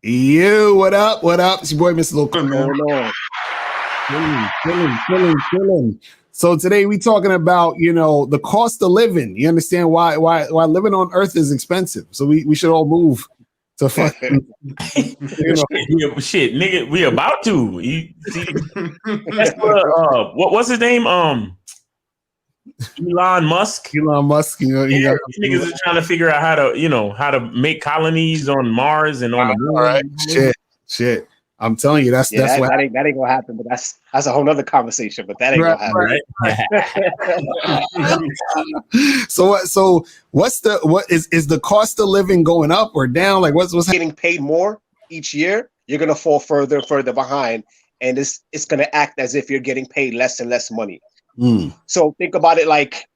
You, what up? What up? It's your boy, Mr. Lil Quick, man. Chilling. So today we talking about, the cost of living. You understand why living on Earth is expensive. So we should all move to fucking, shit, nigga, we about to. You see, that's what's his name? Elon Musk. Niggas is trying to figure out how to make colonies on Mars and on the moon. All right. Shit. I'm telling you, that's what that ain't gonna happen. But that's a whole nother conversation. But that ain't gonna happen. Right? So what is the cost of living going up or down? Like what's getting paid more each year? You're gonna fall further and further behind, and it's gonna act as if you're getting paid less and less money. So think about it like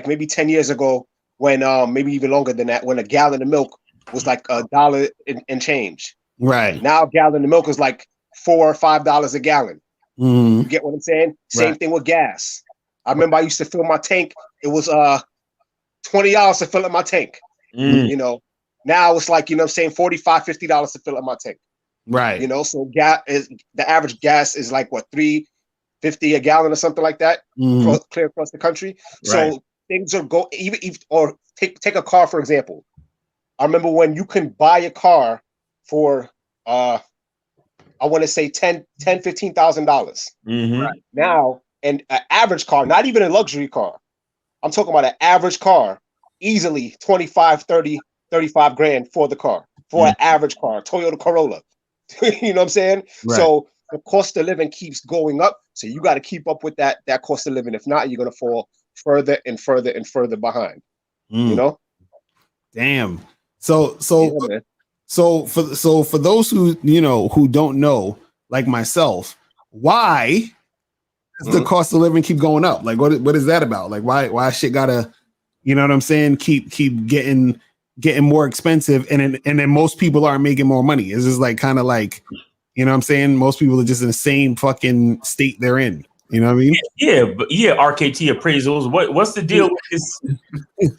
maybe 10 years ago when maybe even longer than that, when a gallon of milk was like $1 and change. Right. Now a gallon of milk is like $4 or $5 a gallon. You get what I'm saying? Same thing with gas. I remember I used to fill my tank. It was $20 to fill up my tank. Now it's like, $45, $50 to fill up my tank. Right. So the average gas is like what, $3.50 a gallon or something like that, clear across the country. Right. So things are even or take a car for example. I remember when you can buy a car for I want to say $15,000. Right. Now, and an average car, not even a luxury car, I'm talking about an average car, easily 25, 30, 35 grand for the car, for an average car, Toyota Corolla. You know what I'm saying? Right. So the cost of living keeps going up. So you got to keep up with that cost of living. If not, you're going to fall further and further and further behind. Damn. So for those who don't know, like myself, why does the cost of living keep going up? Like what is that about? Like why shit gotta, you know what I'm saying? Keep getting more expensive, and then most people aren't making more money. It's just like kind of like, you know what I'm saying? Most people are just in the same fucking state they're in. You know what I mean? Yeah, but RKT appraisals. What's the deal with this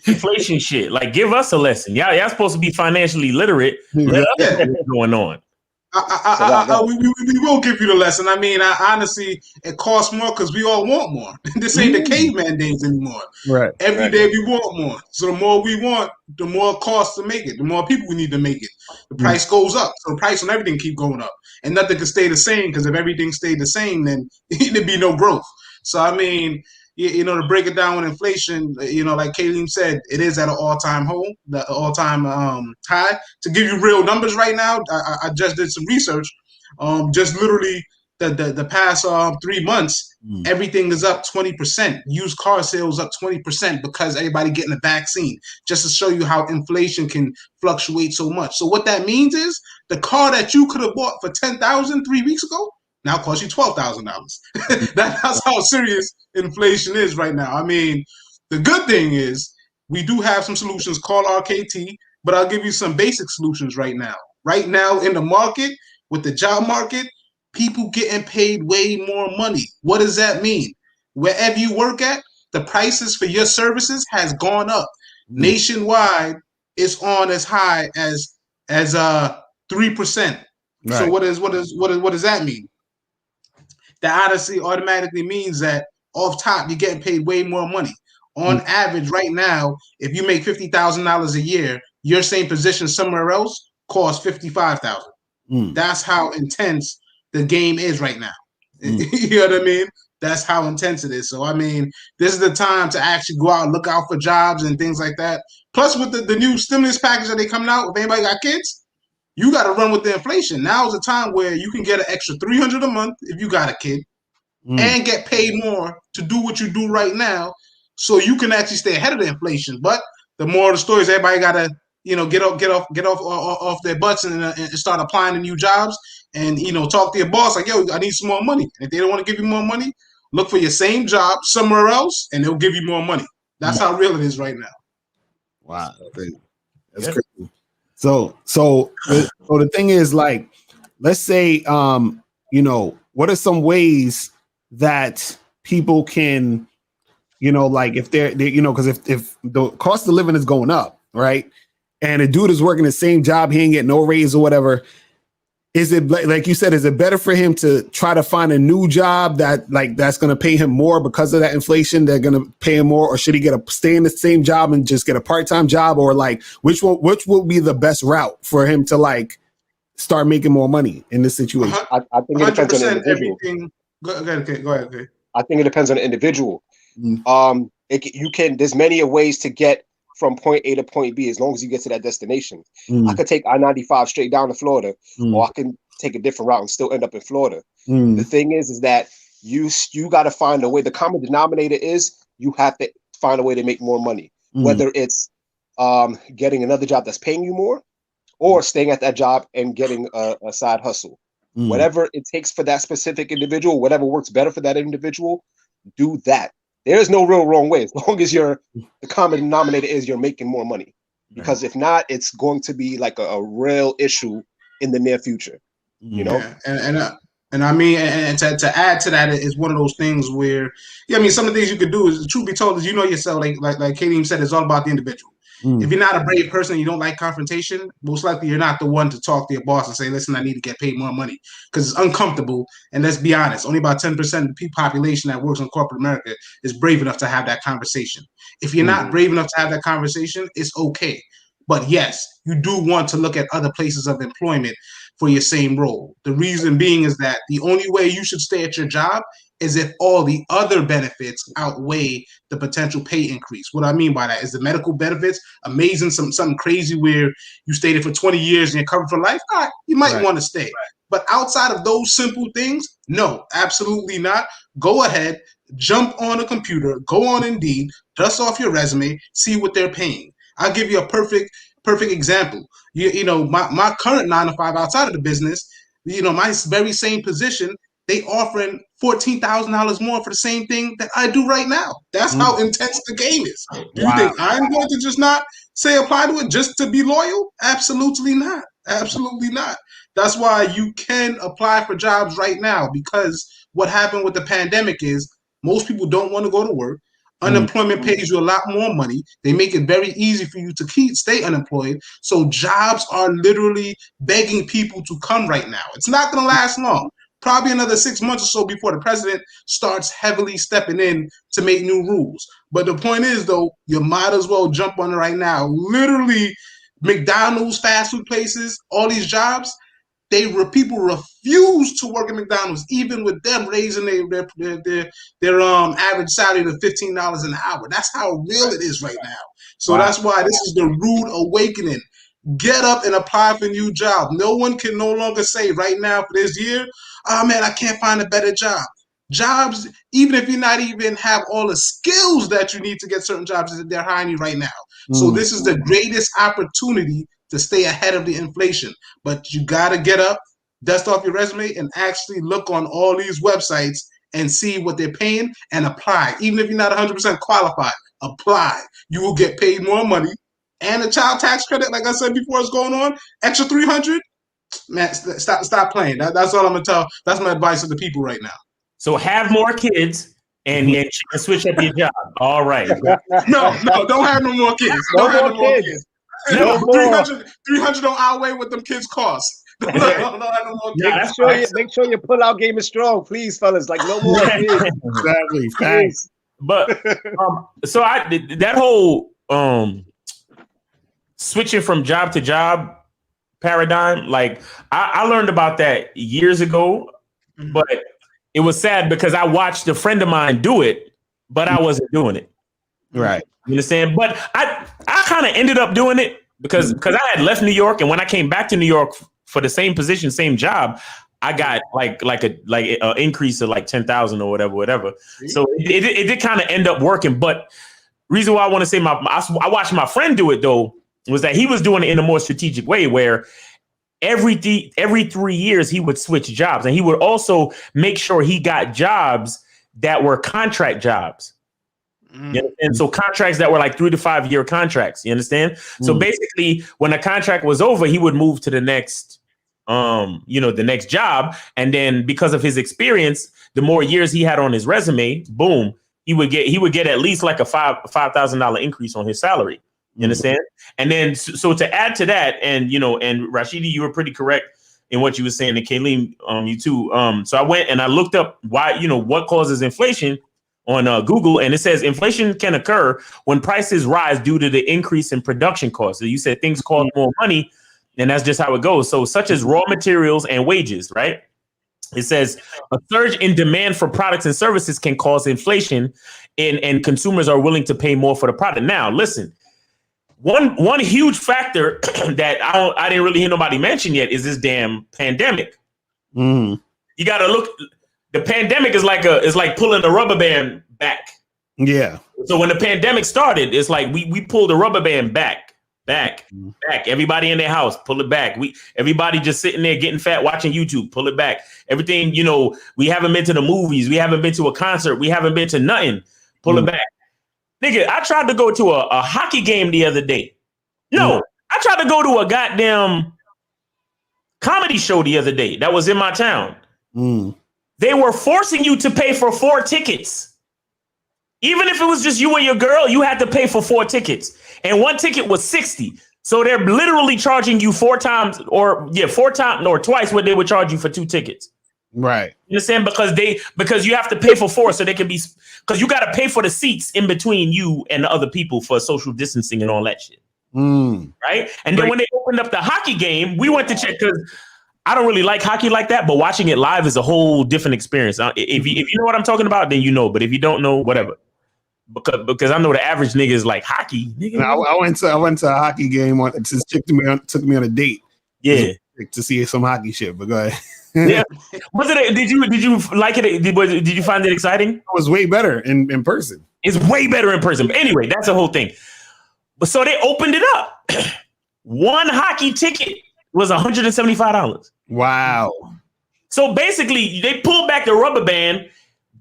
inflation shit? Like, give us a lesson. Y'all supposed to be financially literate. Let us know what's going on. We will give you the lesson. I mean, honestly, it costs more because we all want more. This ain't the caveman days anymore. Right. Every day we want more. So the more we want, the more it costs to make it. The more people we need to make it. The price goes up. So the price on everything keep going up. And nothing can stay the same, because if everything stayed the same, then there'd be no growth. So, I mean, to break it down with inflation, like Kayleen said, it is at an all-time high. To give you real numbers right now, I just did some research. Just literally the past 3 months, everything is up 20%. Used car sales up 20% because everybody getting a vaccine. Just to show you how inflation can fluctuate so much. So what that means is the car that you could have bought for $10,000 3 weeks ago now costs you $12,000. That's how serious inflation is right now. I mean, the good thing is we do have some solutions called RKT, but I'll give you some basic solutions right now. Right now in the market, with the job market, people getting paid way more money. What does that mean? Wherever you work at, the prices for your services has gone up. Nationwide, it's on as high as 3%. Right. So what does that mean? That honestly automatically means that off top, you're getting paid way more money. On average, right now, if you make $50,000 a year, your same position somewhere else costs $55,000. That's how intense the game is right now. You know what I mean? That's how intense it is. So, I mean, this is the time to actually go out and look out for jobs and things like that. Plus, with the new stimulus package that they coming out, if anybody got kids, you got to run with the inflation. Now is a time where you can get an extra $300 a month if you got a kid, and get paid more to do what you do right now, so you can actually stay ahead of the inflation. But the more of the stories, everybody got to get off their butts and start applying to new jobs, and talk to your boss like, yo, I need some more money. And if they don't want to give you more money, look for your same job somewhere else, and they'll give you more money. That's how real it is right now. Wow, that's crazy. So the thing is, like, let's say, what are some ways that people can, like if they're because if the cost of living is going up, right? and a dude is working the same job, he ain't getting no raise or whatever. Is it like you said? Is it better for him to try to find a new job that's going to pay him more because of that inflation? They're going to pay him more, or should he stay in the same job and just get a part-time job, or like which will be the best route for him to like start making more money in this situation? I think it depends on the individual. Go ahead. I think it depends on the individual. There's many ways to get from point A to point B as long as you get to that destination. I could take I-95 straight down to Florida, or I can take a different route and still end up in Florida. The thing is that you got to find a way. The common denominator is you have to find a way to make more money, whether it's getting another job that's paying you more, or staying at that job and getting a side hustle. Whatever it takes for that specific individual, whatever works better for that individual, do that. There's no real wrong way, as long as the common denominator is you're making more money. Because if not, it's going to be like a real issue in the near future. You know, and I mean, and to add to that is one of those things where, I mean, some of the things you could do is, truth be told, is yourself, like Kadeem said, it's all about the individual. If you're not a brave person, you don't like confrontation, most likely you're not the one to talk to your boss and say, listen, I need to get paid more money, because it's uncomfortable. And let's be honest, only about 10% of the population that works in corporate America is brave enough to have that conversation. If you're not brave enough to have that conversation, it's okay. But yes, you do want to look at other places of employment for your same role. The reason being is that the only way you should stay at your job is if all the other benefits outweigh the potential pay increase. What I mean by that is the medical benefits amazing, something crazy where you stayed there for 20 years and you're covered for life. All right, you might want to stay. Right. But outside of those simple things, no, absolutely not. Go ahead, jump on a computer, go on Indeed, dust off your resume, see what they're paying. I'll give you a perfect example. My current 9-to-5 outside of the business, my very same position, they offering $14,000 more for the same thing that I do right now. That's how intense the game is. Do you think I'm going to just not say apply to it just to be loyal? Absolutely not. Absolutely not. That's why you can apply for jobs right now, because what happened with the pandemic is most people don't want to go to work. Unemployment pays you a lot more money. They make it very easy for you to stay unemployed. So jobs are literally begging people to come right now. It's not going to last long. Probably another 6 months or so before the president starts heavily stepping in to make new rules. But the point is, though, you might as well jump on it right now. Literally, McDonald's, fast food places, all these jobs, people refuse to work at McDonald's, even with them raising their average salary to $15 an hour. That's how real it is right now. So that's why this is the rude awakening. Get up and apply for a new job. No one can no longer say right now for this year, oh man, I can't find a better job. Jobs, even if you not even have all the skills that you need to get certain jobs, they're hiring you right now. So this is the greatest opportunity to stay ahead of the inflation. But you got to get up, dust off your resume, and actually look on all these websites and see what they're paying and apply. Even if you're not 100% qualified, apply. You will get paid more money. And the child tax credit, like I said before, is going on. Extra $300. Man, stop playing. That's all I'm gonna tell. That's my advice to the people right now. So have more kids and switch up your job. All right. No, don't have no more kids. Don't have no more kids. No, 300 don't outweigh what them kids cost. Don't have no more kids. Make sure your pull-out game is strong, please, fellas. Like no more kids. Exactly. Thanks. But so that whole switching from job to job paradigm, like I learned about that years ago, but it was sad because I watched a friend of mine do it, but I wasn't doing it. Right. You understand? But I kind of ended up doing it because I had left New York, and when I came back to New York for the same position, same job, I got like an increase of like 10,000 or whatever. So it did kind of end up working. But reason why I want to say I watched my friend do it though was that he was doing it in a more strategic way where every 3 years he would switch jobs, and he would also make sure he got jobs that were contract jobs. You understand? So contracts that were like 3 to 5 year contracts. You understand? So basically, when the contract was over, he would move to the next, the next job, and then because of his experience, the more years he had on his resume, boom, he would get at least like a $5,000 increase on his salary. You understand? And then, so to add to that, and and Rashidi, you were pretty correct in what you were saying, and Kayleen, you too. So I went and I looked up why, what causes inflation on Google, and it says inflation can occur when prices rise due to the increase in production costs. So you said things cost more money, and that's just how it goes. So such as raw materials and wages, right? It says a surge in demand for products and services can cause inflation, and consumers are willing to pay more for the product. Now, listen, one huge factor that I didn't really hear nobody mention yet is this damn pandemic. Mm. You got to look. The pandemic is like pulling the rubber band back. Yeah. So when the pandemic started, it's like we pulled the rubber band back. Everybody in their house, pull it back. Everybody just sitting there getting fat, watching YouTube, pull it back. Everything, we haven't been to the movies, we haven't been to a concert, we haven't been to nothing. Pull it back. Nigga, I tried to go to a hockey game the other day. No, I tried to go to a goddamn comedy show the other day that was in my town. They were forcing you to pay for 4 tickets. Even if it was just you and your girl, you had to pay for 4 tickets. And 1 ticket was $60. So they're literally charging you 4 times or twice what they would charge you for 2 tickets. Right. You understand? Because you have to pay for 4 so they can be, because you got to pay for the seats in between you and the other people for social distancing and all that shit. Right. And then when they opened up the hockey game, we went to check, because I don't really like hockey like that, but watching it live is a whole different experience. If you know what I'm talking about, then you know. But if you don't know, whatever. Because I know the average nigga is like hockey. Nigga. I went to a hockey game. This chick took me on a date. Yeah, to see some hockey shit. But go ahead. Yeah. Did you like it? Did you find it exciting? It was way better in person. It's way better in person. But anyway, that's the whole thing. But so they opened it up. 1 hockey ticket was $175. Wow. So basically, they pulled back the rubber band.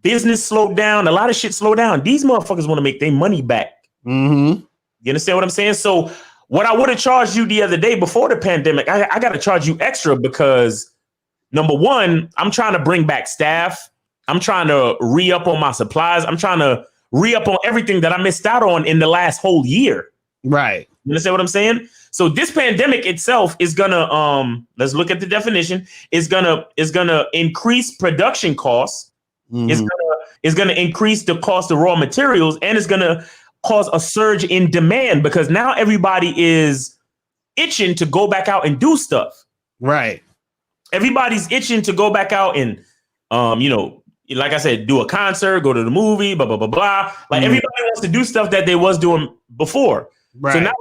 Business slowed down. A lot of shit slowed down. These motherfuckers want to make their money back. You understand what I'm saying? So what I would have charged you the other day before the pandemic, I got to charge you extra because, number one, I'm trying to bring back staff. I'm trying to re-up on my supplies. I'm trying to re-up on everything that I missed out on in the last whole year. Right. You understand what I'm saying? So this pandemic itself is gonna let's look at the definition. Is gonna increase production costs. It's gonna increase the cost of raw materials, and it's gonna cause a surge in demand because now everybody is itching to go back out and do stuff. Right. Everybody's itching to go back out and like I said, do a concert, go to the movie, blah blah blah blah. Like everybody wants to do stuff that they was doing before. Right. So now,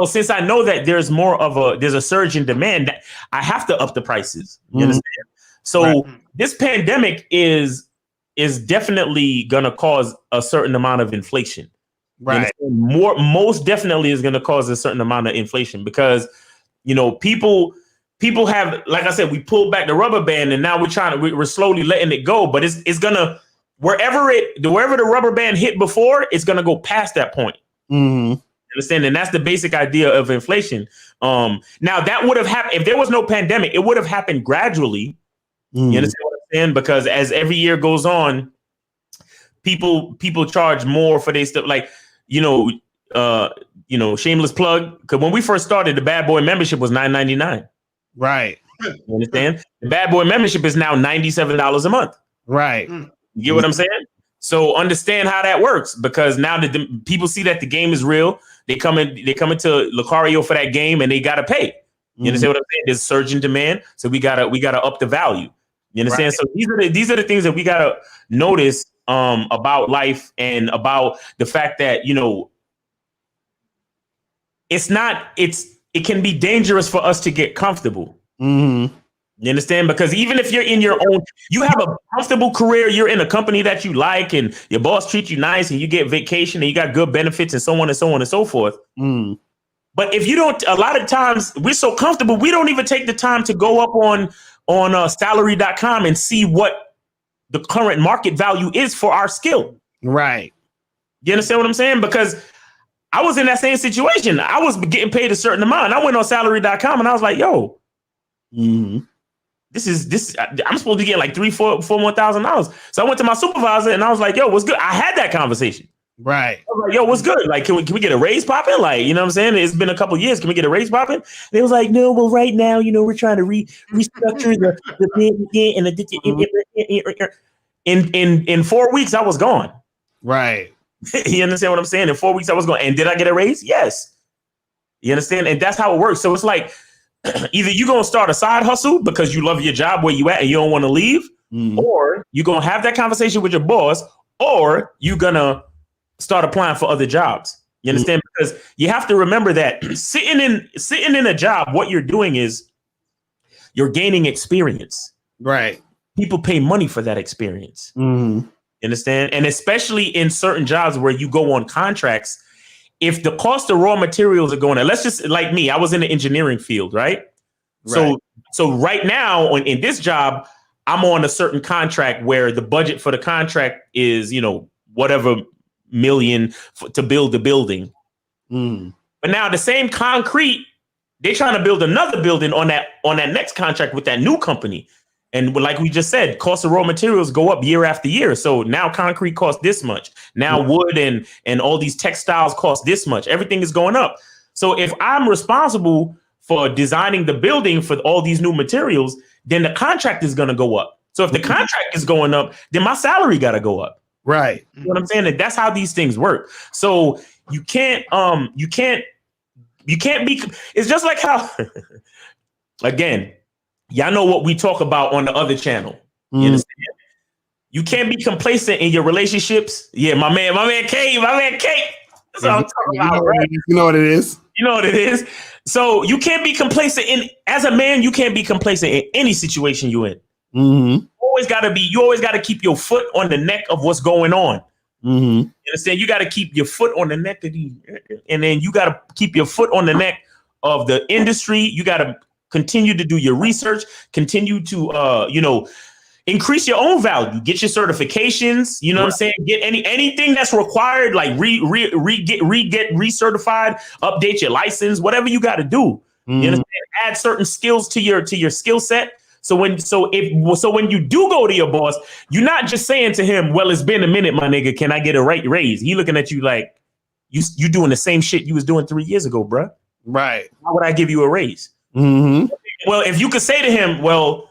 since I know that there's a surge in demand, that I have to up the prices. You understand? So this pandemic is definitely gonna cause a certain amount of inflation. Right. Most definitely is gonna cause a certain amount of inflation because people have, like I said, we pulled back the rubber band and now we're slowly letting it go. But it's gonna wherever the rubber band hit before, it's gonna go past that point. Understand? And that's the basic idea of inflation. Now that would have happened if there was no pandemic. It would have happened gradually. You understand what I'm saying? Because as every year goes on, people charge more for their stuff. Like shameless plug. Because when we first started, the Bad Boy membership was $9.99. Right. You understand? The Bad Boy membership is now $97 a month. Right. You get what I'm saying? So understand how that works, because now that the people see that the game is real, they come into Lucario for that game and they gotta pay. You understand what I'm saying? There's surge in demand, so we gotta up the value. You understand? Right. So these are the things that we gotta notice about life and about the fact that it can be dangerous for us to get comfortable. You understand? Because even if you're in you have a comfortable career, you're in a company that you like and your boss treats you nice and you get vacation and you got good benefits and so on and so on and so forth. But if you don't, a lot of times we're so comfortable, we don't even take the time to go up on salary.com and see what the current market value is for our skill. Right. You understand what I'm saying? Because I was in that same situation. I was getting paid a certain amount. I went on salary.com and I was like, yo, this I'm supposed to get like $3,000, $4,000 more. So I went to my supervisor and I was like, yo, what's good? I had that conversation. Right. I was like, yo, what's good? Like, can we get a raise popping? Like, you know what I'm saying? It's been a couple of years. Can we get a raise popping? They was like, no, well, right now, we're trying to restructure in 4 weeks, I was gone. Right. You understand what I'm saying? In 4 weeks, I was gone. And did I get a raise? Yes. You understand? And that's how it works. So it's like either you're going to start a side hustle because you love your job where you at and you don't want to leave, or you're going to have that conversation with your boss, or you're going to start applying for other jobs. You understand? Because you have to remember that sitting in a job, what you're doing is you're gaining experience. Right. People pay money for that experience. You understand? And especially in certain jobs where you go on contracts, if the cost of raw materials are going up, let's just like me, I was in the engineering field, right? So right now in this job, I'm on a certain contract where the budget for the contract is, whatever million to build the building. But now the same concrete, they're trying to build another building on that next contract with that new company. And like we just said, cost of raw materials go up year after year. So now concrete costs this much. Now wood and all these textiles cost this much. Everything is going up. So if I'm responsible for designing the building for all these new materials, then the contract is going to go up. So if the contract is going up, then my salary got to go up. Right. You know what I'm saying? And that's how these things work. So you can't be, it's just like how, again, y'all know what we talk about on the other channel. You understand? You can't be complacent in your relationships. Yeah, my man K. That's what I'm talking about, right? You know what it is. You know what it is. So you can't be complacent as a man, you can't be complacent in any situation you're in. You always gotta keep your foot on the neck of what's going on. You understand? You gotta keep your foot on the neck of and then you gotta keep your foot on the neck of the industry. You gotta continue to do your research, continue to increase your own value, get your certifications, you know what I'm saying? Get anything that's required, like get recertified, update your license, whatever you got to do. You understand? Add certain skills to your skill set. So when you do go to your boss, you're not just saying to him, well, it's been a minute, my nigga, can I get a raise? He looking at you like you doing the same shit you was doing 3 years ago, bruh. Right. Why would I give you a raise? Well, if you could say to him, well,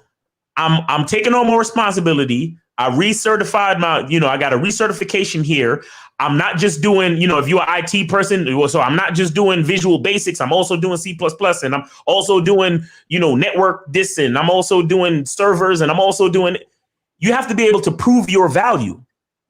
I'm taking on more responsibility. I recertified I got a recertification here. I'm not just doing, if you're an IT person, so I'm not just doing Visual Basics. I'm also doing C++, and I'm also doing, network this, and I'm also doing servers, and I'm also doing. You have to be able to prove your value.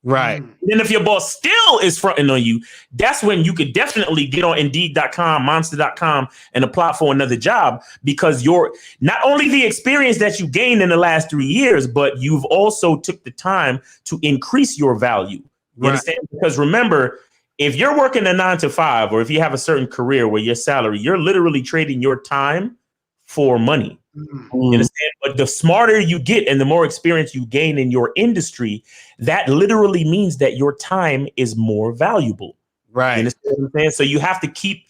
Right. And if your boss still is fronting on you, that's when you could definitely get on Indeed.com, Monster.com, and apply for another job, because you're not only the experience that you gained in the last 3 years, but you've also took the time to increase your value. You understand? Because remember, if you're working a 9 to 5, or if you have a certain career where your salary, you're literally trading your time for money. You understand? But the smarter you get and the more experience you gain in your industry, that literally means that your time is more valuable. Right. You understand what I'm saying? So you have to keep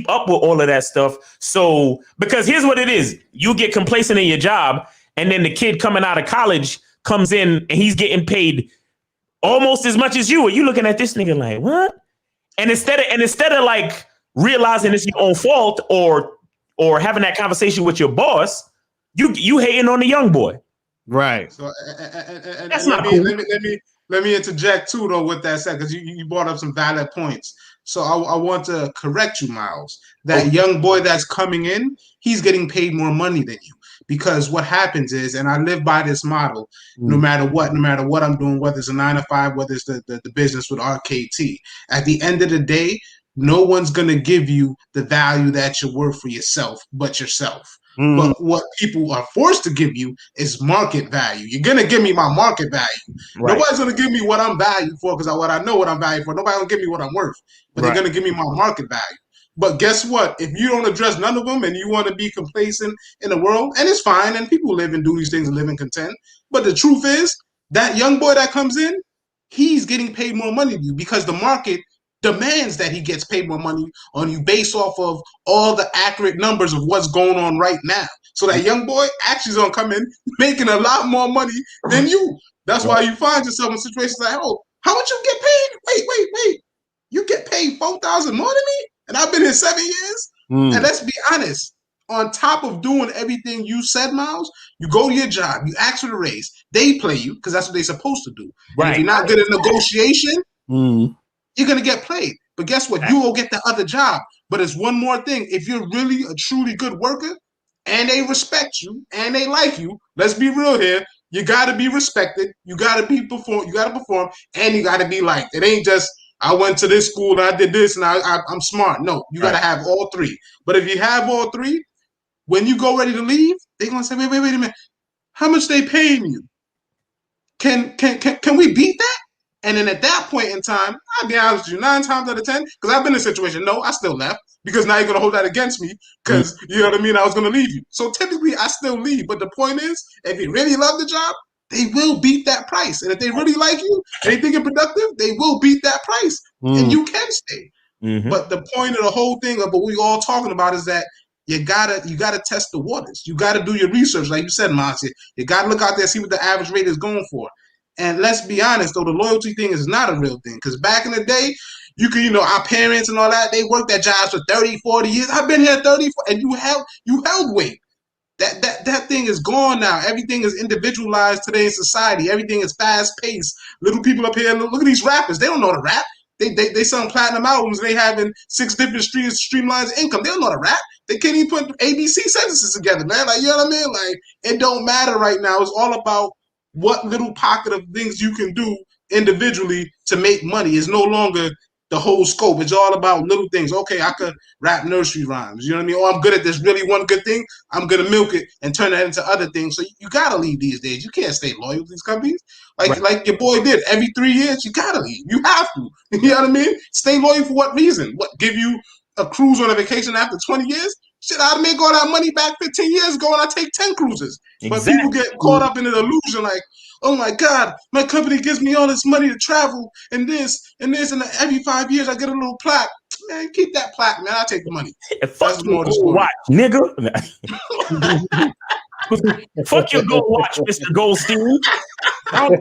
up with all of that stuff. So, because here's what it is. You get complacent in your job, and then the kid coming out of college comes in and he's getting paid almost as much as you. Are you looking at this nigga like, what? And instead of like realizing it's your own fault or having that conversation with your boss, you hating on the young boy. Right. So That's not cool. Let me interject too, though, with that said, because you brought up some valid points. So I want to correct you, Miles. That young boy that's coming in, he's getting paid more money than you. Because what happens is, and I live by this model, no matter what I'm doing, whether it's a 9 to 5, whether it's the business with RKT, at the end of the day, no one's going to give you the value that you're worth for yourself, but yourself. But what people are forced to give you is market value. You're going to give me my market value. Right. Nobody's going to give me what I'm valued for, because I know what I'm valued for. Nobody's going to give me what I'm worth, but they're going to give me my market value. But guess what? If you don't address none of them and you want to be complacent in the world, and it's fine, and people live and do these things and live in content. But the truth is, that young boy that comes in, he's getting paid more money than you, because the market demands that he gets paid more money on you based off of all the accurate numbers of what's going on right now. So that young boy actually is going to come in making a lot more money than you. That's why you find yourself in situations like, oh, how much you get paid? Wait. You get paid $4,000 more than me, and I've been here 7 years. And let's be honest. On top of doing everything you said, Miles, you go to your job, you ask for the raise. They play you because that's what they're supposed to do. Right. And if you're not good at negotiation, you're gonna get played. But guess what? You will get the other job. But it's one more thing. If you're really a truly good worker and they respect you and they like you, let's be real here. You gotta be respected. You gotta perform, and you gotta be liked. It ain't just I went to this school and I did this and I'm smart. No, you gotta have all three. But if you have all three, when you go ready to leave, they're gonna say, wait a minute. How much they paying you? Can we beat that? And then at that point in time, I'll be honest with you, 9 times out of 10, because I've been in a situation, no, I still left, because now you're going to hold that against me, because, you know what I mean, I was going to leave you. So typically, I still leave. But the point is, if you really love the job, they will beat that price. And if they really like you, and they think you're productive, they will beat that price. And you can stay. But the point of the whole thing of what we all talking about is that you gotta test the waters. You gotta do your research, like you said, Monty. You gotta look out there, see what the average rate is going for. And let's be honest, though, the loyalty thing is not a real thing. Because back in the day, you could, our parents and all that, they worked at jobs for 30, 40 years. I've been here 30, and you held weight. That thing is gone now. Everything is individualized today in society. Everything is fast paced. Little people up here, look at these rappers. They don't know to rap. They sell platinum albums. They having 6 different streamlines of income. They don't know to rap. They can't even put ABC sentences together, man. Like, you know what I mean? Like, it don't matter right now. It's all about what little pocket of things you can do individually to make money. It's no longer the whole scope. It's all about little things. Okay, I could rap nursery rhymes. You know what I mean? Oh, I'm good at this really one good thing. I'm going to milk it and turn that into other things. So you got to leave these days. You can't stay loyal to these companies. Like your boy did. Every 3 years, you got to leave. You have to. You know what I mean? Stay loyal for what reason? What, give you a cruise on a vacation after 20 years? Shit, I'd make all that money back 15 years ago and I take 10 cruises. Exactly. But people get caught up in an illusion like, oh my God, my company gives me all this money to travel and this, and every 5 years I get a little plaque. Man, keep that plaque, man. I'll take the money. Fuck your gold watch, nigga. Fuck your gold watch, Mr. Goldstein. But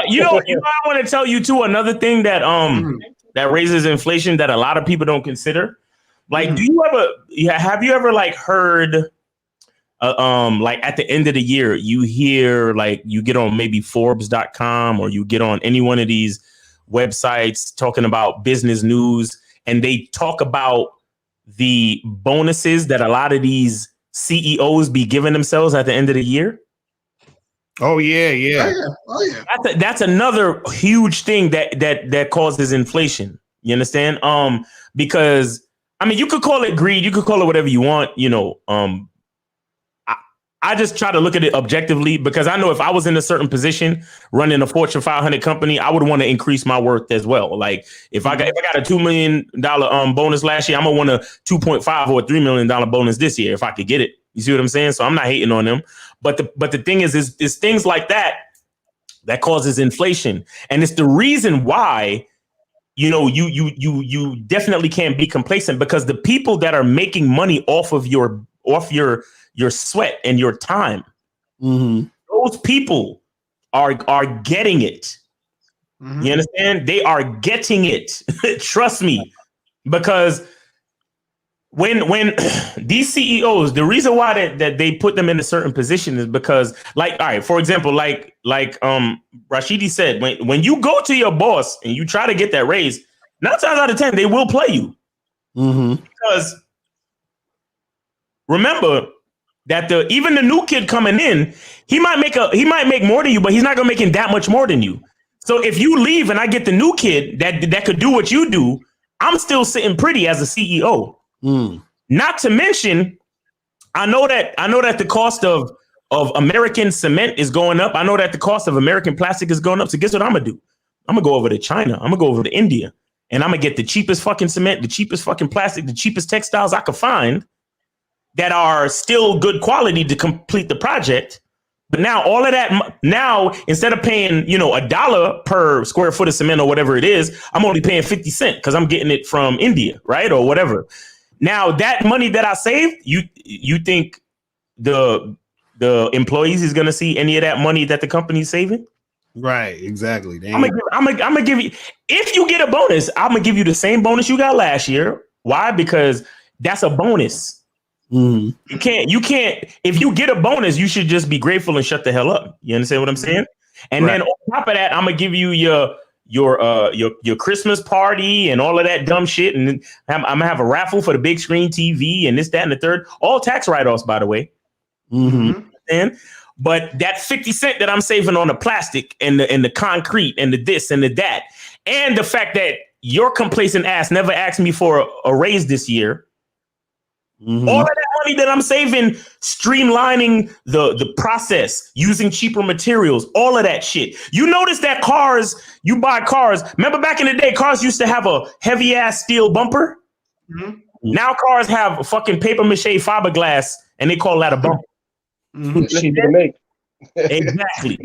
I want to tell you too, another thing that that raises inflation that a lot of people don't consider. Like, have you ever like heard like at the end of the year, you hear like you get on maybe Forbes.com or you get on any one of these websites talking about business news, and they talk about the bonuses that a lot of these CEOs be giving themselves at the end of the year? Oh yeah. That's another huge thing that causes inflation. You understand? Because I mean, you could call it greed, you could call it whatever you want, I just try to look at it objectively, because I know if I was in a certain position running a Fortune 500 company, I would want to increase my worth as well. Like if I got a $2 million bonus last year, I'm gonna want a 2.5 or $3 million bonus this year if I could get it. You see what I'm saying? So I'm not hating on them, but the thing is things like that causes inflation, and it's the reason why you definitely can't be complacent, because the people that are making money off your sweat and your time, those people are getting it. You understand? They are getting it. Trust me, because when these CEOs, the reason why that they put them in a certain position is because, like, all right, for example, like Rashidi said, when you go to your boss and you try to get that raise, 9 times out of 10 they will play you, because remember that even the new kid coming in, he might make more than you, but he's not gonna make that much more than you. So if you leave and I get the new kid that could do what you do, I'm still sitting pretty as a CEO. Not to mention, I know that the cost of American cement is going up. I know that the cost of American plastic is going up. So guess what I'm gonna do? I'm gonna go over to China. I'm gonna go over to India, and I'm gonna get the cheapest fucking cement, the cheapest fucking plastic, the cheapest textiles I could find that are still good quality to complete the project. But now all of that, now instead of paying, $1 per square foot of cement or whatever it is, I'm only paying 50 cents because I'm getting it from India, right? Or whatever. Now that money that I saved, you think the employees is going to see any of that money that the company's saving? Right, exactly. I'm gonna give you. If you get a bonus, I'm gonna give you the same bonus you got last year. Why? Because that's a bonus. Mm. You can't. If you get a bonus, you should just be grateful and shut the hell up. You understand what I'm saying? And then on top of that, I'm gonna give you your Christmas party and all of that dumb shit, and I'm gonna have a raffle for the big screen TV and this, that, and the third. All tax write-offs, by the way. And but that 50 cent that I'm saving on the plastic and the concrete and the this and the that, and the fact that your complacent ass never asked me for a raise this year. All of that money that I'm saving, streamlining the process, using cheaper materials, all of that shit. You notice that you buy cars. Remember back in the day, cars used to have a heavy ass steel bumper. Now cars have a fucking paper mache fiberglass, and they call that a bumper. Cheaper to make. Exactly.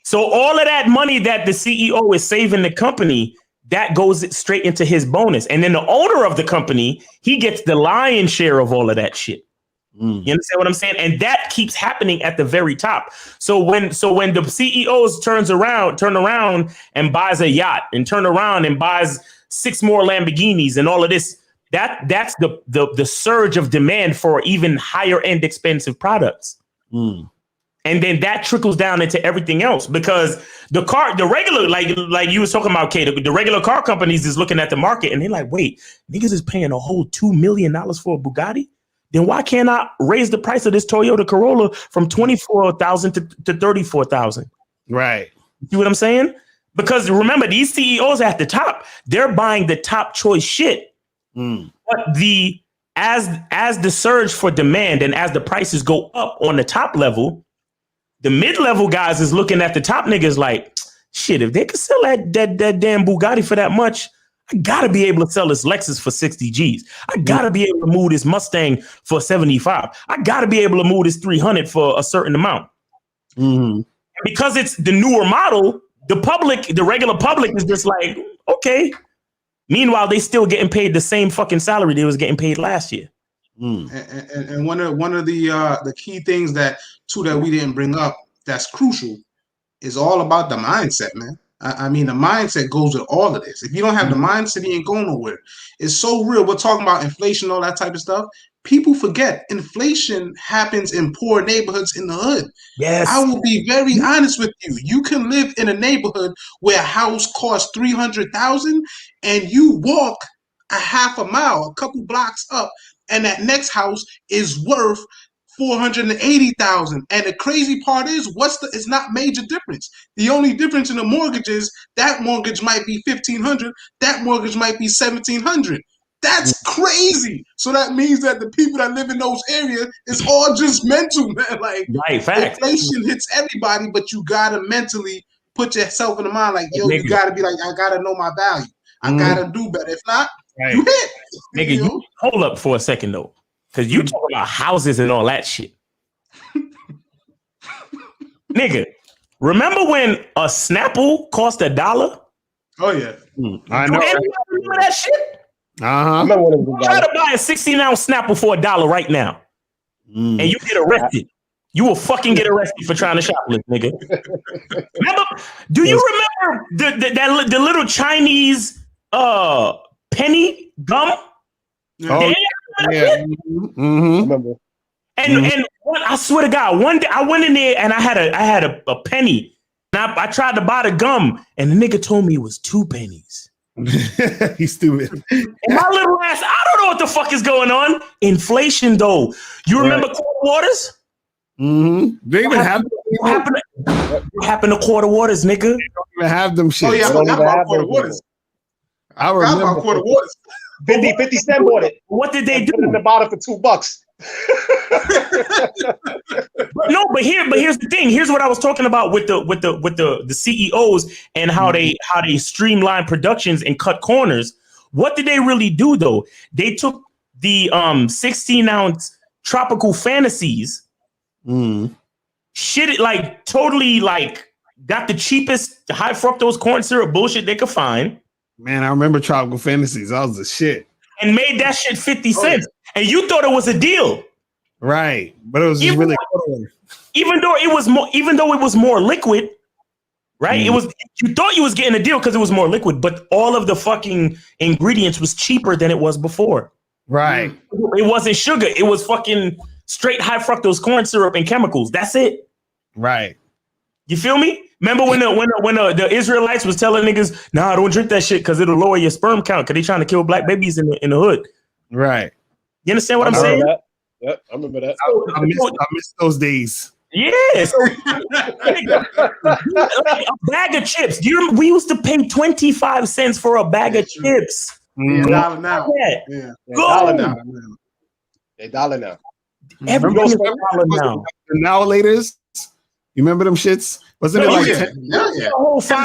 So all of that money that the CEO is saving the company, that goes straight into his bonus. And then the owner of the company, he gets the lion's share of all of that shit. You understand what I'm saying? And that keeps happening at the very top. So when the CEOs turn around and buys a yacht and turn around and buys 6 more Lamborghinis and all of this, that's the surge of demand for even higher end expensive products. And then that trickles down into everything else, because the regular, like you was talking about, Kate, the regular car companies is looking at the market and they're like, wait, niggas is paying a whole $2 million for a Bugatti. Then why can't I raise the price of this Toyota Corolla from $24,000 to $34,000? Right. See what I'm saying? Because remember, these CEOs at the top, they're buying the top choice shit. But as the surge for demand and as the prices go up on the top level, the mid-level guys is looking at the top niggas like, shit, if they could sell that damn Bugatti for that much, I gotta be able to sell this Lexus for 60 G's. I gotta be able to move this Mustang for 75. I gotta be able to move this 300 for a certain amount. And because it's the newer model, the regular public is just like, okay. Meanwhile, they still getting paid the same fucking salary they was getting paid last year. And one of the key things that we didn't bring up that's crucial is all about the mindset, man. I mean, the mindset goes with all of this. If you don't have the mindset, you ain't going nowhere. It's so real. We're talking about inflation, all that type of stuff. People forget inflation happens in poor neighborhoods in the hood. Yes. I will be very honest with you. You can live in a neighborhood where a house costs $300,000 and you walk a half a mile, a couple blocks up, and that next house is worth $480,000. And the crazy part is, it's not major difference. The only difference in the mortgage is that mortgage might be $1,500, that mortgage might be $1,700. That's crazy. So that means that the people that live in those areas is all just mental, man. Like, right, fact. Inflation hits everybody, but you gotta mentally put yourself in the mind, like, yo, you gotta be like, I gotta know my value. I gotta do better. If not, you hit. Nigga, you hold up for a second though, because you talk about houses and all that shit. Nigga, remember when a Snapple cost $1? Oh yeah, I know. Remember that shit? I remember when it was Try to buy a 16-ounce Snapple for $1 right now, and you get arrested. You will fucking get arrested for trying to shoplift, nigga. Remember? Do you remember the little Chinese penny gum? Oh, yeah. remember. And I swear to God, one day I went in there and I had a penny. And I tried to buy the gum, and the nigga told me it was 2 pennies. He's stupid. And my little ass, I don't know what the fuck is going on. Inflation, though. You remember quarter waters? They even have what happened to quarter waters, nigga? They don't even have them shit. Oh yeah, I forgot about quarter waters. I remember about quarter waters. 50 Cent bought it. What did they do? Put it in the bottle for $2. But here's the thing. Here's what I was talking about with the CEOs and how they streamline productions and cut corners. What did they really do though? They took the 16-ounce tropical fantasies, shit it like totally like got the cheapest high fructose corn syrup bullshit they could find. Man, I remember Tropical Fantasies. That was the shit. And made that shit 50 cents. And you thought it was a deal. Right. But it was just even though it was more liquid, right? It was, you thought you was getting a deal because it was more liquid, but all of the fucking ingredients was cheaper than it was before. Right. It wasn't sugar. It was fucking straight high fructose corn syrup and chemicals. That's it. Right. You feel me? Remember when the Israelites was telling niggas, nah, don't drink that shit because it'll lower your sperm count because they trying to kill black babies in the hood. Right. You understand what I'm saying? Yep, I remember that. I miss those days. Yeah. So, like a bag of chips. We used to pay 25 cents for a bag of chips. Yeah, $1 now. Yeah. Go. $1 now. Everything is $1 now. The now laters. You remember them shits? Wasn't it like 10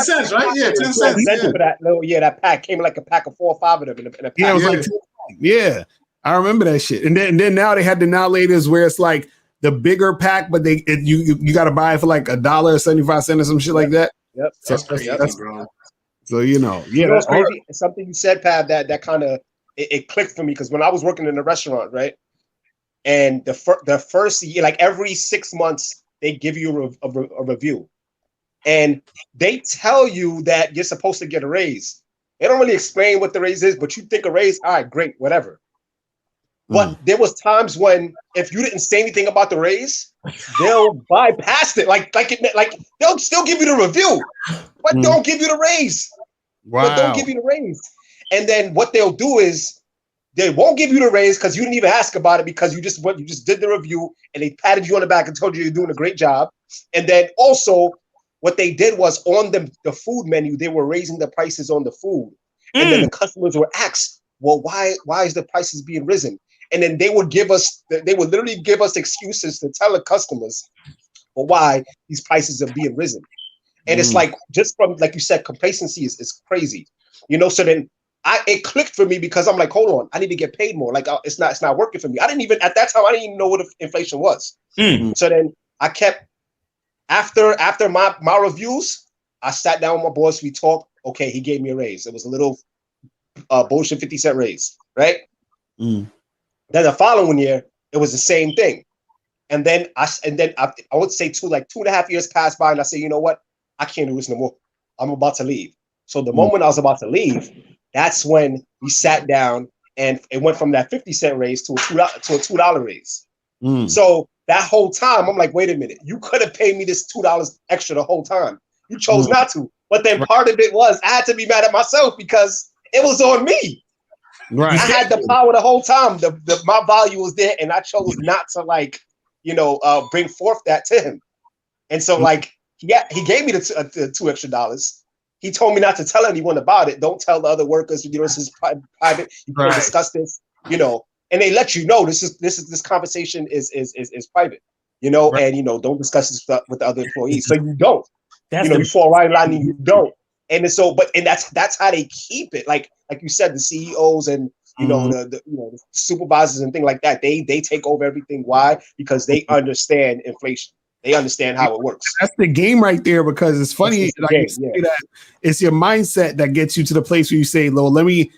cents, right? Yeah, 10 cents. For that little, that pack came like a pack of 4 or 5 of them in a pack. Yeah, it was like 2. Yeah, I remember that shit. And then now they had the now laters where it's like the bigger pack, but you got to buy it for like $1.75 or some shit like that. Yep, so, that's crazy, bro. So that's crazy. It's something you said, Pav, that kind of it clicked for me because when I was working in a restaurant, right, and the first year, like every 6 months, they give you a review, and they tell you that you're supposed to get a raise. They don't really explain what the raise is, but you think a raise, all right, great, whatever. But there was times when if you didn't say anything about the raise, they'll bypass it. Like they'll still give you the review, but don't give you the raise. Wow. But don't give you the raise. And then what they'll do is they won't give you the raise because you didn't even ask about it because you just did the review and they patted you on the back and told you you're doing a great job. And then also what they did was on the food menu, they were raising the prices on the food. And then the customers were asked, well, why is the prices being risen? And then they would literally give us excuses to tell the customers why these prices are being risen. And it's like, just from, like you said, complacency is crazy, so then it clicked for me because I'm like, hold on, I need to get paid more. Like it's not working for me. At that time, I didn't even know what inflation was. So then I kept, after my reviews, I sat down with my boss, we talked, okay, he gave me a raise. It was a little bullshit 50-cent raise, right? Then the following year, it was the same thing. And then I would say 2.5 years passed by and I said, you know what? I can't do this no more. I'm about to leave. So the moment I was about to leave, that's when we sat down and it went from that 50-cent raise to a $2 raise. So that whole time, I'm like, wait a minute, you could have paid me this $2 extra the whole time. You chose not to. But then part of it was I had to be mad at myself because it was on me. Right. I had the power the whole time. My value was there, and I chose not to bring forth that to him. And so he gave me the $2 extra. He told me not to tell anyone about it. Don't tell the other workers. This is private. You can't discuss this. And they let you know this conversation is private. And don't discuss this with the other employees. So you don't. Before writing line, you don't. And that's how they keep it. Like you said, the CEOs and the supervisors and things like that. They take over everything. Why? Because they understand inflation. They understand how it works. That's the game right there. Because it's funny, that it's your mindset that gets you to the place where you say, "Well, let me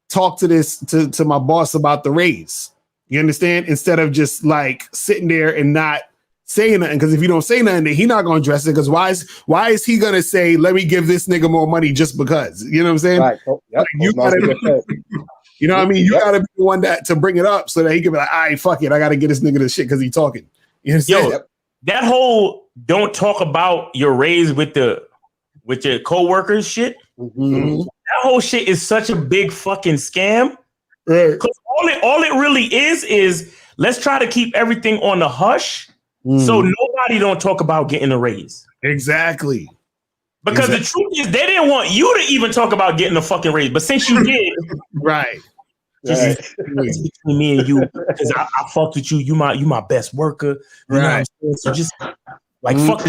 talk to my boss about the raise." You understand? Instead of just like sitting there and not saying nothing, because if you don't say nothing, then he's not going to address it. Because why is he going to say, let me give this nigga more money just because? You know what I'm saying? Right. You gotta, you know what I mean? You got to be the one to bring it up so that he can be like, all right, fuck it, I got to get this nigga this shit because he's talking. You understand? That whole don't talk about your raise with your co-workers shit. That whole shit is such a big fucking scam. Right. Because all it really is let's try to keep everything on the hush. So nobody don't talk about getting a raise. Exactly. Because the truth is they didn't want you to even talk about getting a fucking raise. But since you did, right. It's between me and you, because I fucked with you. You my best worker. You know what I'm saying? So just like fuck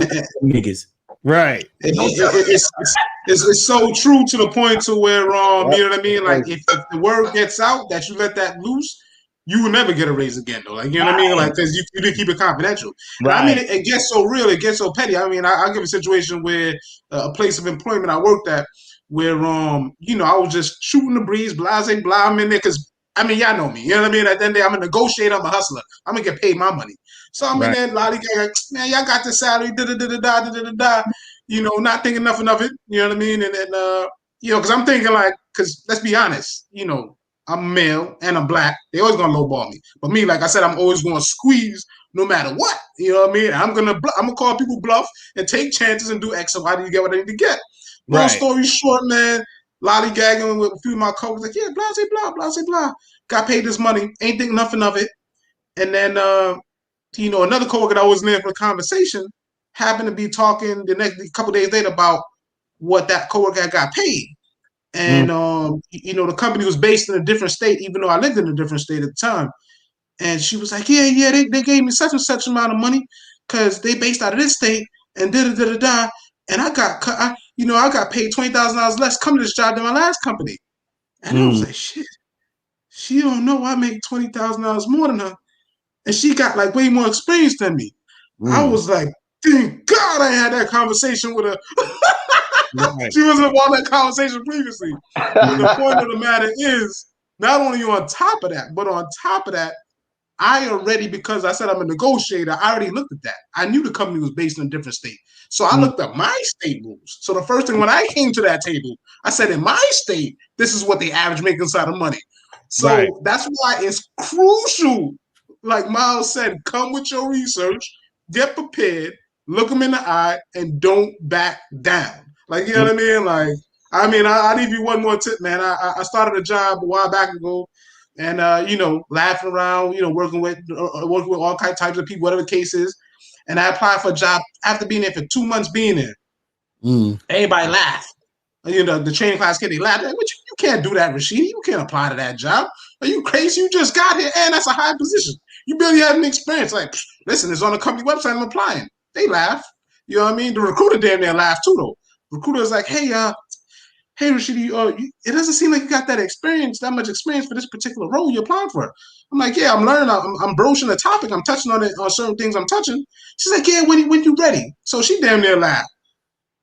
niggas. Right. It's so true to the point to where you know what I mean? Like if the word gets out that you let that loose, you will never get a raise again, though. Like, you know what I mean? Like, because you didn't keep it confidential. Right. I mean, it gets so real. It gets so petty. I mean, I'll give a situation where a place of employment I worked at where, I was just shooting the breeze, blah, I'm in there because, I mean, y'all know me. You know what I mean? At the end of the day, I'm a negotiator. I'm a hustler. I'm going to get paid my money. So I'm in there, lollygag, like, man, y'all got the salary, da-da-da-da-da, da-da-da-da. not thinking nothing of it. You know what I mean? And because I'm thinking because let's be honest, I'm male and I'm black. They always gonna lowball me. But me, like I said, I'm always gonna squeeze no matter what. You know what I mean? I'm gonna call people bluff and take chances and do X and Y to get what I need to get. Long story short, man, lollygagging with a few of my coworkers, like, yeah, blah, blah, blah, blah, blah. Got paid this money, ain't think nothing of it. And then, another coworker that was there for the conversation happened to be talking the next couple days later about what that coworker got paid. And, the company was based in a different state, even though I lived in a different state at the time. And she was like, yeah, they gave me such and such amount of money because they based out of this state and da-da-da-da-da. And I got paid $20,000 less coming to this job than my last company. And I was like, shit, she don't know I make $20,000 more than her. And she got like way more experience than me. I was like, thank God I had that conversation with her. She wasn't on that conversation previously. But the point of the matter is, not only on top of that, but on top of that, I already, because I said I'm a negotiator, I already looked at that. I knew the company was based in a different state. So I looked at my state rules. So the first thing when I came to that table, I said, in my state, this is what the average make inside of money. So that's why it's crucial. Like Miles said, come with your research, get prepared, look them in the eye, and don't back down. Like, you know what I mean? I'll give you one more tip, man. I started a job a while back ago. And laughing around, working with all types of people, whatever the case is. And I applied for a job after being there for 2 months being there. Everybody laughed. The training class kid, they laughed. Like, you can't do that, Rashidi. You can't apply to that job. Are you crazy? You just got here, and that's a high position. You barely have any experience. Like, listen, it's on the company website. I'm applying. They laugh. You know what I mean? The recruiter damn near laughed too, though. Recruiter was like, hey, Rashidi, it doesn't seem like you got that much experience for this particular role you're applying for. I'm like, yeah, I'm learning. I'm broaching the topic. I'm touching on it on certain things I'm touching. She's like, yeah, when you ready. So she damn near laughed.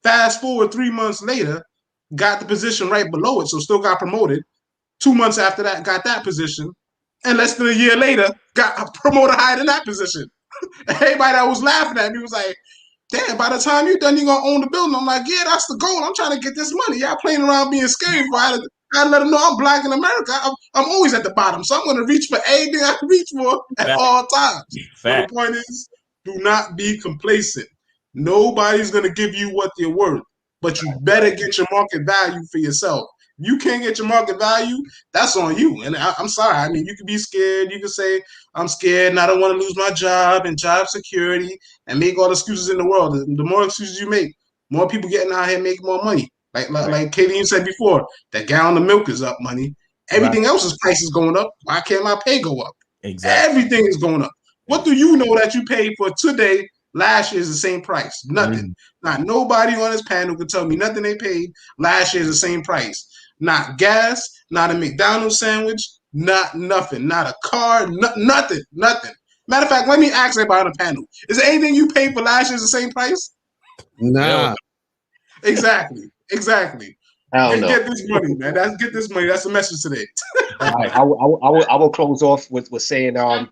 Fast forward 3 months later, got the position right below it, so still got promoted. 2 months after that, got that position. And less than a year later, got promoted higher than that position. Everybody that was laughing at me was like, damn, by the time you're done, you're going to own the building. I'm like, yeah, that's the goal. I'm trying to get this money. Y'all playing around being scary. I let them know I'm black in America. I'm always at the bottom. So I'm going to reach for anything I can reach for at all times. The point is, do not be complacent. Nobody's going to give you what they're worth, but you better get your market value for yourself. If you can't get your market value, that's on you. And I'm sorry. I mean, you can be scared. You can say, I'm scared and I don't want to lose my job and job security and make all the excuses in the world. The more excuses you make, more people getting out here making more money. Like Katie said before, that gallon of milk is up money. Everything else's price is going up. Why can't my pay go up? Exactly. Everything is going up. What do you know that you paid for today? Last year is the same price. Nothing. Not nobody on this panel can tell me nothing they paid last year is the same price. Not gas, not a McDonald's sandwich, not nothing, not a car, nothing. Matter of fact, let me ask everybody on the panel: is there anything you paid for last year the same price? Nah. Exactly. Get this money, man. Get this money. That's the message today. All right, I will close off with saying Sorry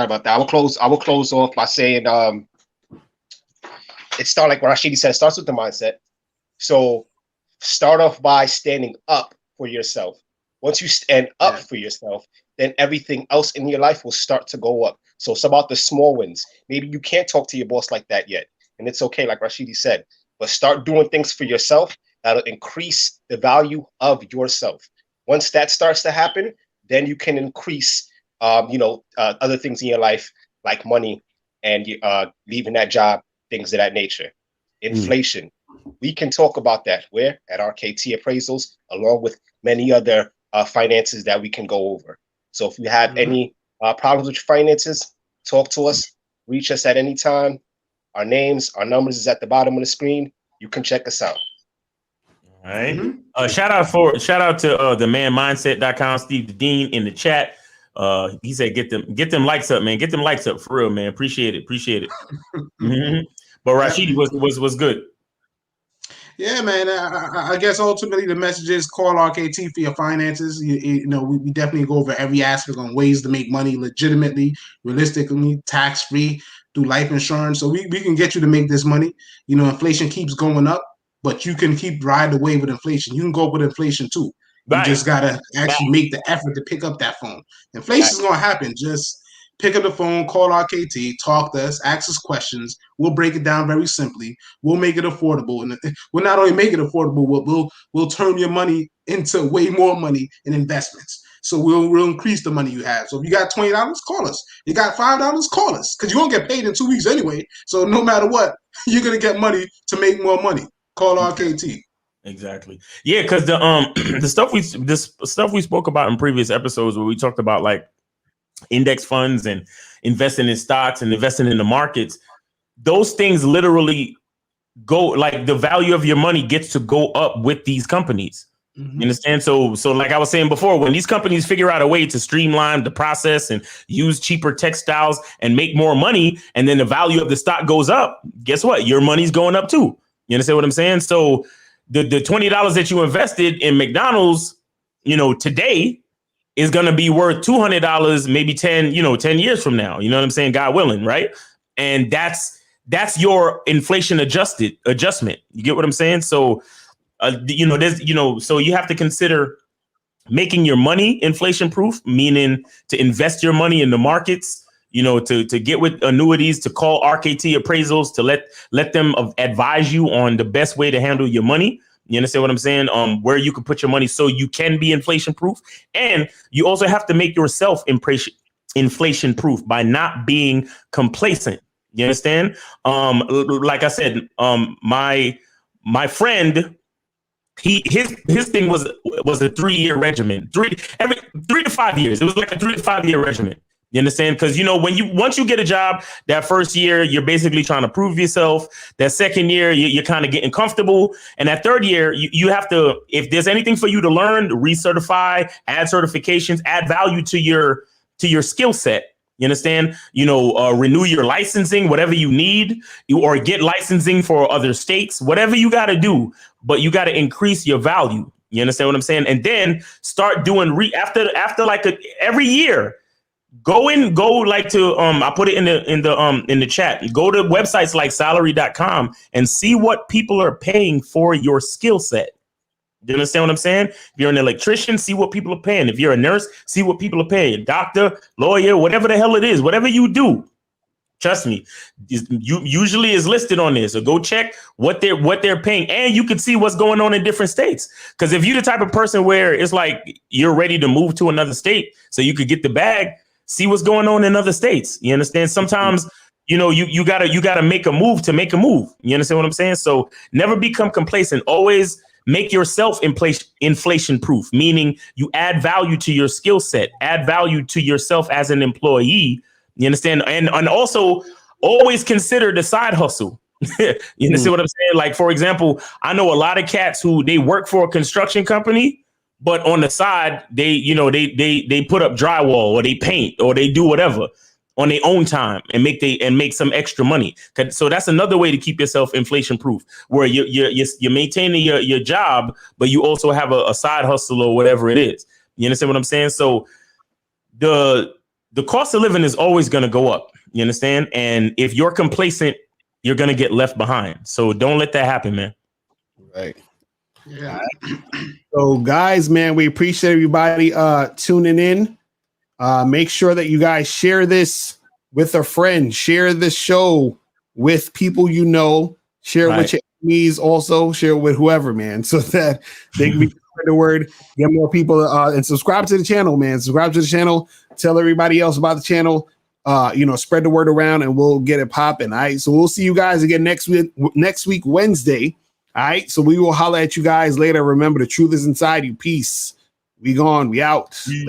about that. I will close off by saying it starts like what Rashidi said. It starts with the mindset. So start off by standing up for yourself. Once you stand up for yourself, then everything else in your life will start to go up. So it's about the small wins. Maybe you can't talk to your boss like that yet, and it's okay, like Rashidi said. But start doing things for yourself that'll increase the value of yourself. Once that starts to happen, then you can increase, other things in your life like money and leaving that job, things of that nature. Inflation. We can talk about that where at RKT Appraisals, along with many other finances that we can go over. So if you have any problems with your finances, talk to us, reach us at any time. Our names, our numbers is at the bottom of the screen. You can check us out. All right. Shout out to the manmindset.com, Steve the Dean in the chat. He said, get them likes up, man. Get them likes up for real, man. Appreciate it. But Rashidi was good. Yeah, man. I guess ultimately the message is call RKT for your finances. We definitely go over every aspect on ways to make money legitimately, realistically, tax-free. do life insurance. So we can get you to make this money. You know, inflation keeps going up, but you can keep riding the wave with inflation. You can go up with inflation too. You just gotta actually make the effort to pick up that phone. Inflation is gonna happen. Just pick up the phone, call RKT, talk to us, ask us questions. We'll break it down very simply. We'll make it affordable, and we'll not only make it affordable, we'll turn your money into way more money in investments. So we'll increase the money you have. So if you got $20, call us. You got $5, call us, because you won't get paid in 2 weeks anyway. So no matter what, you're gonna get money to make more money. Call RKT. Exactly. Yeah, because the stuff we spoke about in previous episodes where we talked about like index funds and investing in stocks and investing in the markets, those things literally go, like, the value of your money gets to go up with these companies. Mm-hmm. You understand? So like I was saying before, when these companies figure out a way to streamline the process and use cheaper textiles and make more money, and then the value of the stock goes up, guess what? Your money's going up too. You understand what I'm saying? So the $20 that you invested in McDonald's, you know, today is going to be worth $200, maybe 10 years from now. You know what I'm saying? God willing, right? And that's your inflation adjustment. You get what I'm saying? So, so you have to consider making your money inflation proof, meaning to invest your money in the markets, you know, to get with annuities, to call RKT appraisals, to let them advise you on the best way to handle your money. You understand what I'm saying? Where you can put your money so you can be inflation proof. And you also have to make yourself inflation proof by not being complacent. You understand? Like I said, my friend, his thing was a 3-year regimen, 3 to 5 years. It was like a 3 to 5 year regimen. You understand? Because, you know, once you get a job, that first year, you're basically trying to prove yourself. That second year, you're kind of getting comfortable. And that third year, you have to, if there's anything for you to learn, recertify, add certifications, add value to your skill set. You understand? You know, renew your licensing, whatever you need, or get licensing for other states, whatever you got to do. But you got to increase your value. You understand what I'm saying? And then start doing after like every year. Go like to I put it in the chat. Go to websites like salary.com and see what people are paying for your skill set. Do you understand what I'm saying? If you're an electrician, see what people are paying. If you're a nurse, see what people are paying. Doctor, lawyer, whatever the hell it is, whatever you do, trust me, you usually is listed on there. So go check what they're paying, and you can see what's going on in different states. Because if you're the type of person where it's like you're ready to move to another state so you could get the bag, see what's going on in other states. You understand? Sometimes, you know, you gotta make a move to make a move. You understand what I'm saying? So never become complacent. Always make yourself inflation proof, meaning you add value to your skill set, add value to yourself as an employee. You understand? And also always consider the side hustle. You understand what I'm saying? Like, for example, I know a lot of cats who they work for a construction company, but on the side, they put up drywall or they paint or they do whatever on their own time and make some extra money. So that's another way to keep yourself inflation proof, where you're maintaining your job, but you also have a side hustle or whatever it is. You understand what I'm saying? So the cost of living is always going to go up. You understand? And if you're complacent, you're going to get left behind. So don't let that happen, man. Right. Yeah. So guys, man, we appreciate everybody tuning in. Make sure that you guys share this with a friend, share this show with people you know, share it with your enemies, also share it with whoever, man, so that they can be spread the word, get more people, and subscribe to the channel, man. Subscribe to the channel, tell everybody else about the channel, spread the word around, and we'll get it popping. All right. So we'll see you guys again next week, Wednesday. All right. So we will holler at you guys later. Remember, the truth is inside you. Peace. We gone. We out. Later.